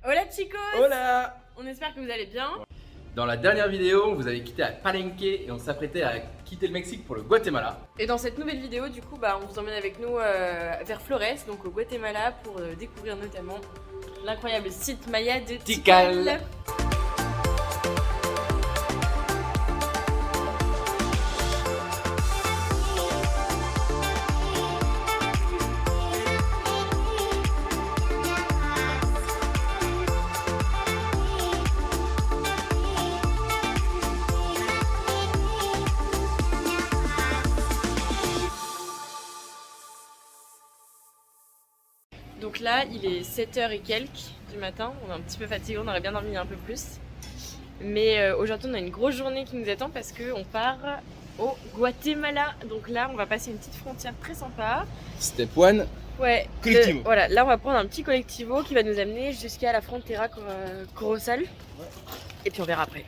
Hola chicos! Hola! On espère que vous allez bien. Dans la dernière vidéo, on vous avait quitté à Palenque et on s'apprêtait à quitter le Mexique pour le Guatemala. Et dans cette nouvelle vidéo, du coup, on vous emmène avec nous vers Flores, donc au Guatemala, pour découvrir notamment l'incroyable site Maya de Tikal. Donc là, il est 7h et quelques du matin, on est un petit peu fatigué, on aurait bien dormi un peu plus. Mais aujourd'hui, on a une grosse journée qui nous attend parce qu'on part au Guatemala. Donc là, on va passer une petite frontière très sympa. Step 1. Ouais, Collectivo. Voilà, là on va prendre un petit collectivo qui va nous amener jusqu'à la frontera Corozal. Ouais. Et puis on verra après.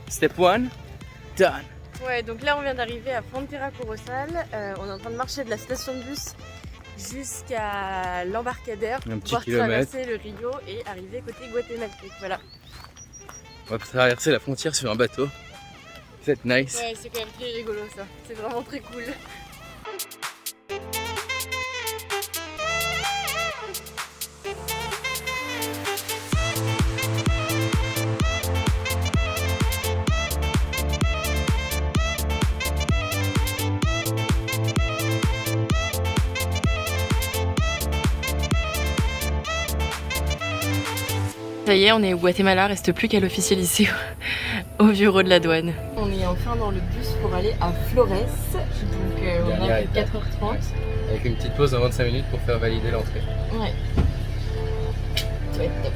Step 1. Done. Ouais, donc là on vient d'arriver à Frontera Corozal. On est en train de marcher de la station de bus jusqu'à l'embarcadère pour pouvoir traverser le Rio et arriver côté guatémalteque. Voilà. On va traverser la frontière sur un bateau. C'est nice. Ouais, c'est quand même très rigolo ça. C'est vraiment très cool. Ça y est, on est au Guatemala, reste plus qu'à l'officialiser au bureau de la douane. On est enfin dans le bus pour aller à Flores, donc on a 4h30. Avec une petite pause de 25 minutes pour faire valider l'entrée. Ouais. Ça va être top.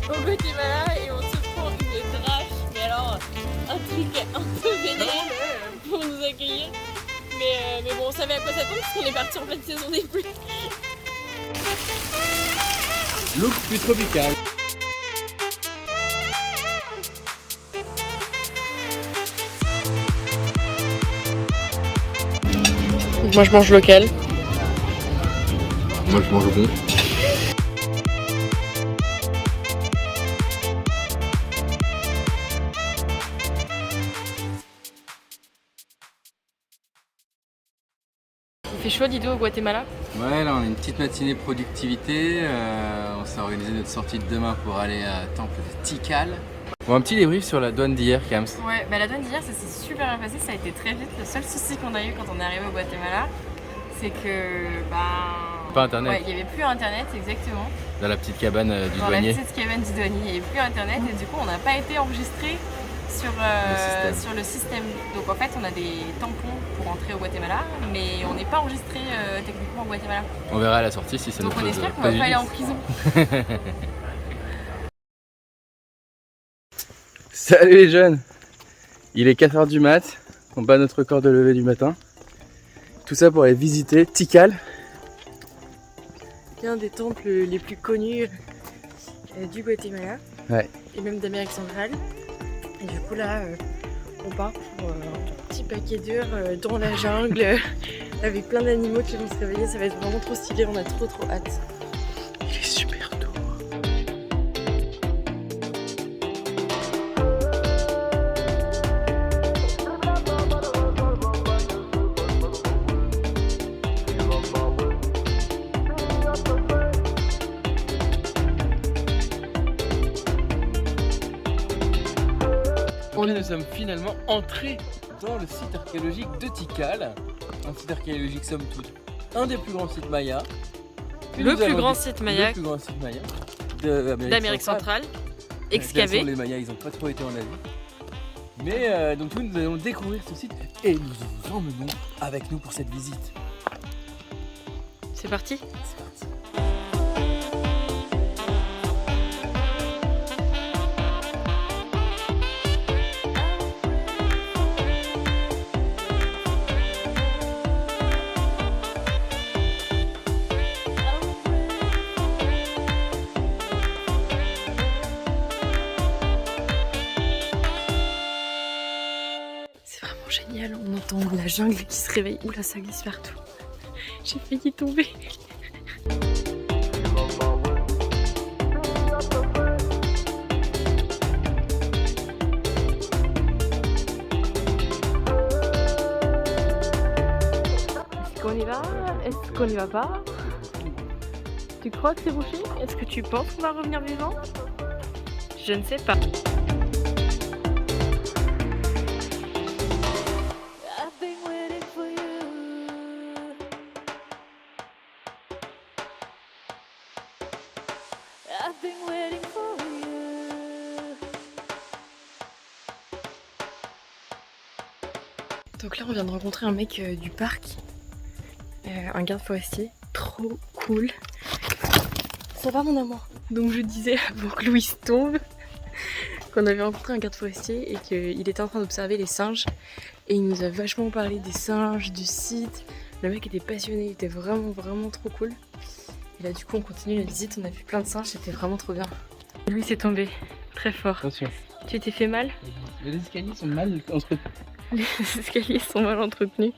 Au Guatemala et on se prend une drache, mais alors un truc un peu vénère pour nous accueillir. Mais bon, on savait à quoi s'attendre parce qu'on est parti en pleine saison des pluies. Look plus tropical. Moi je mange local. Moi je mange bon. Il fait chaud Dido au Guatemala? Ouais, là on a une petite matinée productivité. On s'est organisé notre sortie de demain pour aller à Temple de Tikal. Bon, un petit débrief sur la douane d'hier, Kams. Ouais, la douane d'hier ça s'est super bien passé, ça a été très vite. Le seul souci qu'on a eu quand on est arrivé au Guatemala, c'est que pas internet. Ouais, il n'y avait plus internet exactement. Dans la petite cabane du Dans douanier. la petite cabane du douanier, il n'y avait plus internet et du coup on n'a pas été enregistré sur le système. Donc en fait on a des tampons pour entrer au Guatemala, mais on n'est pas enregistré techniquement au Guatemala. On verra à la sortie si ça nous pose. Donc on espère qu'on va pas aller en prison. Salut les jeunes. Il est 4h du mat, on bat notre record de lever du matin. Tout ça pour aller visiter Tikal. Un des temples les plus connus du Guatemala. Ouais. Et même d'Amérique centrale. Et du coup là, on part pour un petit paquet d'heures dans la jungle avec plein d'animaux qui vont se réveiller. Ça va être vraiment trop stylé, on a trop hâte. Il est super tôt. Nous sommes finalement entrés dans le site archéologique de Tikal. Un site archéologique somme toute, un des plus grands sites mayas. Le plus grand site maya d'Amérique centrale. excavé. Les Mayas, ils ont pas trop été en avis. Mais donc nous allons découvrir ce site et nous vous emmenons avec nous pour cette visite. C'est parti. C'est parti. Génial, on entend la jungle qui se réveille. Oula, ça glisse partout. J'ai failli tomber. Est-ce qu'on y va? Est-ce qu'on y va pas? Tu crois que c'est bouché? Est-ce que tu penses qu'on va revenir vivant? Je ne sais pas. Donc là on vient de rencontrer un mec du parc, un garde forestier, trop cool. Ça va mon amour? Donc je disais avant que Louise tombe qu'on avait rencontré un garde forestier et qu'il était en train d'observer les singes et il nous a vachement parlé des singes, du site. Le mec était passionné, il était vraiment trop cool. Et là du coup on continue la visite, on a vu plein de singes, c'était vraiment trop bien. Louise est tombé très fort. Attention. Tu t'es fait mal? Les escaliers sont mal entretenus. Les escaliers sont mal entretenus.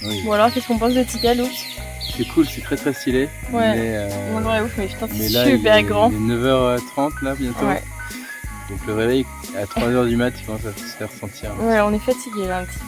Oui. Bon alors qu'est-ce qu'on pense de Tikal, ouf? C'est cool, c'est très stylé. Ouais, mais, mon endroit est ouf, mais putain c'est là, super grand. Il est 9h30 là bientôt. Ouais. Donc le réveil à 3h du mat, il commence à se faire sentir. Ouais, on est fatigué là un petit peu.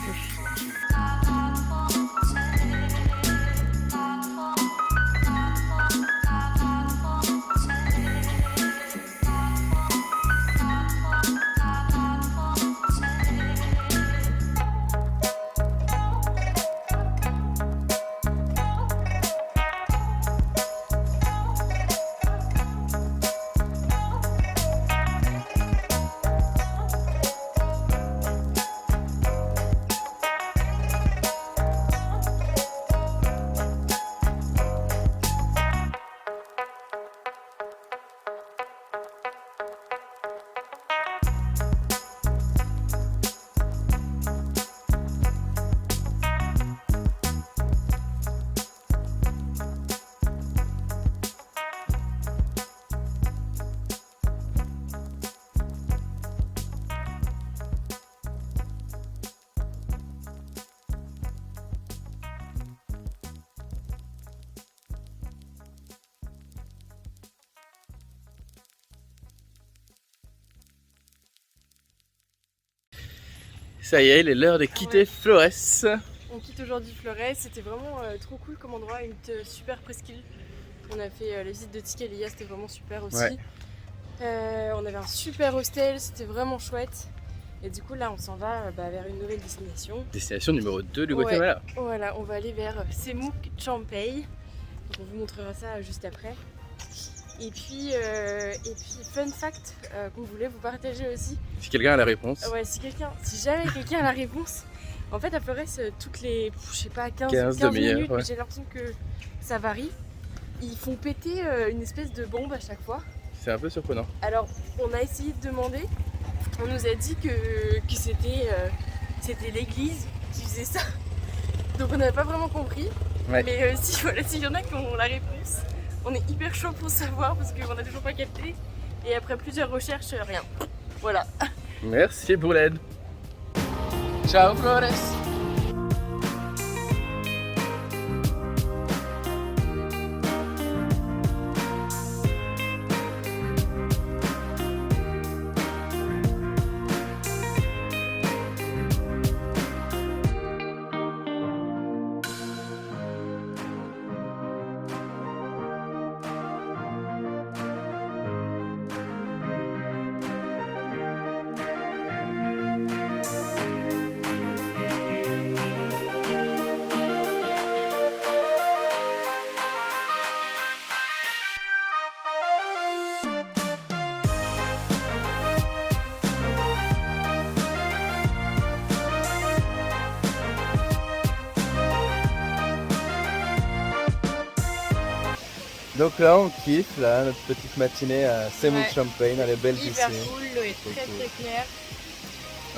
Ça y est, il est l'heure de quitter Flores. On quitte aujourd'hui Flores, c'était vraiment trop cool comme endroit, une super presqu'île. On a fait la visite de Tikal, c'était vraiment super aussi. Ouais. On avait un super hostel, c'était vraiment chouette. Et du coup là on s'en va vers une nouvelle destination. Destination numéro 2 du Guatemala. Ouais, voilà, on va aller vers Semuc Champey. Donc on vous montrera ça juste après. Et puis fun fact qu'on voulait vous partager aussi. Si quelqu'un a la réponse. Ouais, si jamais quelqu'un a la réponse. En fait à Flores, toutes les, je sais pas, 15 minutes, ouais. J'ai l'impression que ça varie. Ils font péter une espèce de bombe à chaque fois. C'est un peu surprenant. Alors on a essayé de demander. On nous a dit que c'était l'église qui faisait ça. Donc on n'avait pas vraiment compris. Ouais. Mais s'il y en a qui ont la réponse, On est hyper chaud pour savoir parce qu'on a toujours pas capté. Et après plusieurs recherches, rien. Voilà. Merci pour l'aide. Ciao Flores. Donc là on kiffe là, notre petite matinée à Semoux Champagne, dans les belles Hyper piscines. cool, l'eau est très cool. très claire.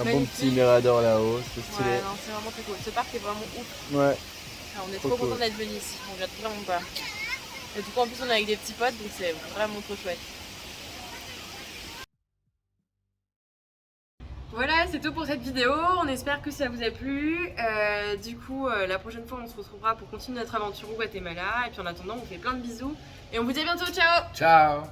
Un bon Magnifique. petit mirador là-haut, c'est stylé. Ouais, non, c'est vraiment très cool. Ce parc est vraiment ouf. Ouais. Alors, on est Trop trop cool. content d'être venu ici, on regrette vraiment pas. Et du coup en plus on est avec des petits potes donc c'est vraiment trop chouette. Voilà, c'est tout pour cette vidéo, on espère que ça vous a plu. Du coup, la prochaine fois on se retrouvera pour continuer notre aventure au Guatemala. Et puis en attendant, on vous fait plein de bisous et on vous dit à bientôt, ciao! Ciao.